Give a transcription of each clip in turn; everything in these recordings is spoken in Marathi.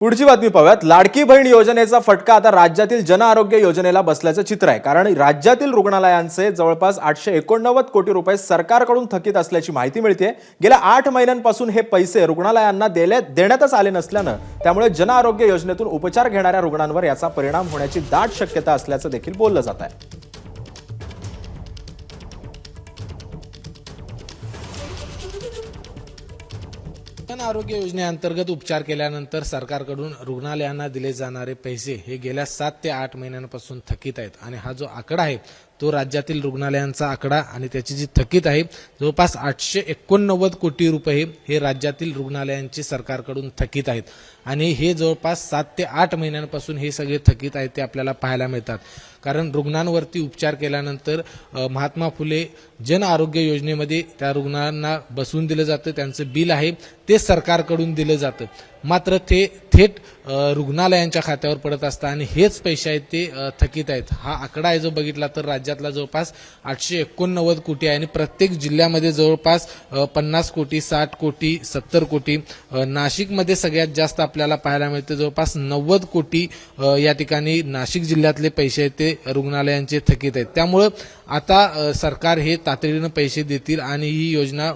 पुढची बातमी पाहूयात। लाडकी बहीण योजनेचा फटका आता राज्यातील जन आरोग्य योजनेला बसल्याचं चित्र आहे। कारण राज्यातील रुग्णालयांचे जवळपास 889 कोटी रुपये सरकारकडून थकीत असल्याची माहिती मिळते। गेल्या 8 महिन्यांपासून हे पैसे रुग्णालयांना देण्यातच आले नसल्यानं त्यामुळे जन आरोग्य योजनेतून उपचार घेणाऱ्या रुग्णांवर याचा परिणाम होण्याची दाट शक्यता असल्याचं देखील बोललं जात आहे। जन आरोग्य योजनेअंतर्गत उपचार केल्यानंतर सरकारकडून रुग्णालयांना दिले जाणारे पैसे हे गेल्या 7 ते 8 महिन्यांपासून थकीत आहेत आणि हा जो आकडा आहे तो राज्यातील रुग्णालयांचा आकडा आणि त्याची जी थकीत आहे जवळपास 889 कोटी रुपये हे राज्यातील रुग्णालयांचे सरकारकडून थकीत आहेत आणि हे जवळपास 7 ते 8 महिन्यांपासून हे सगळे थकीत आहेत ते आपल्याला पाहायला मिळतात। कारण रुग्णांवरती उपचार केल्यानंतर महात्मा फुले जन आरोग्य योजनेमध्ये त्या रुग्णांना बसवून दिलं जातं, त्यांचं बिल आहे ते सरकारकडून दिलं जातं, मात्र ते थेट रुग्णालयांच्या खात्यावर पडत असतं आणि हेच पैसे आहेत ते थकीत आहेत। हा आकडा आहे जो बघितला तर राज्यातला जवळपास 889 कोटी आहे आणि प्रत्येक जिल्ह्यामध्ये जवळपास 50 कोटी 60 कोटी 70 कोटी नाशिकमध्ये सगळ्यात जास्त आपल्याला पाहायला मिळते, जवळपास 90 कोटी या ठिकाणी नाशिक जिल्ह्यातले पैसे आहेत ते रुग्णालयांचे थकीत आहेत। त्यामुळे आता सरकार हे तातडीनं पैसे देतील आणि ही योजना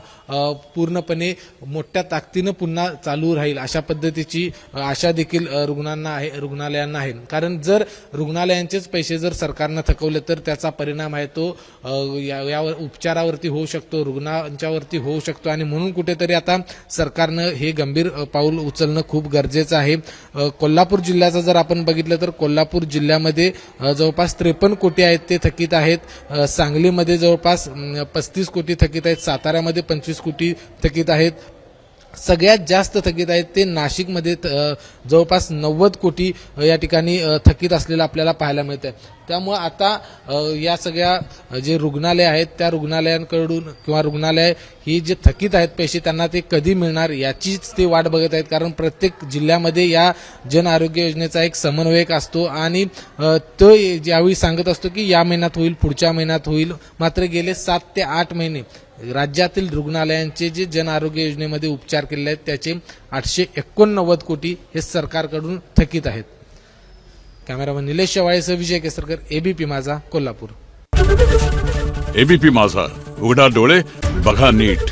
पूर्णपणे मोठ्या ताकदीनं पुन्हा चालू राहील अशा पद्धतीची आशा देखील रुग्णालयांना आहे। कारण जर रुग्णालयांचेच पैसे जर सरकारनं थकवले तर त्याचा परिणाम आहे तो यावर उपचारावरती होऊ शकतो, रुग्णांच्यावरती होऊ शकतो आणि म्हणून कुठेतरी आता सरकारनं हे गंभीर पाऊल उचलणं खूप गरजेचं आहे। कोल्हापूर जिल्ह्याचं जर आपण बघितलं तर कोल्हापूर जिल्ह्यामध्ये जवळपास 53 कोटी आहेत ते थकीत आहेत, सांगलीमध्ये जवळपास 35 कोटी थकीत आहेत, साताऱ्यामध्ये 25 कोटी थकीत आहेत, सगळ्यात जास्त थकीत आहेत ते नाशिकमध्ये जवळपास 90 कोटी या ठिकाणी थकीत असलेलं आपल्याला पाहायला मिळतं। त्यामुळे आता या सगळ्या जे रुग्णालय आहेत त्या रुग्णालयांकडून किंवा रुग्णालय ही जे थकीत आहेत पैसे त्यांना ते कधी मिळणार याचीच ते वाट बघत आहेत। कारण प्रत्येक जिल्ह्यामध्ये या जन आरोग्य योजनेचा एक समन्वयक असतो आणि तो ज्यावेळी सांगत असतो की या महिन्यात होईल, पुढच्या महिन्यात होईल, मात्र गेले 7 ते 8 महिने राज्यातील रुग्णालयांचे जे जन आरोग्य योजनेमध्ये उपचार केले आहेत त्याचे 889 कोटी हे सरकारकडून थकीत आहेत। कॅमेरामन निलेश शेवाळेसह विजय केसरकर, एबीपी माझा, कोल्हापूर। एबीपी माझा, उघडा डोळे बघा नीट।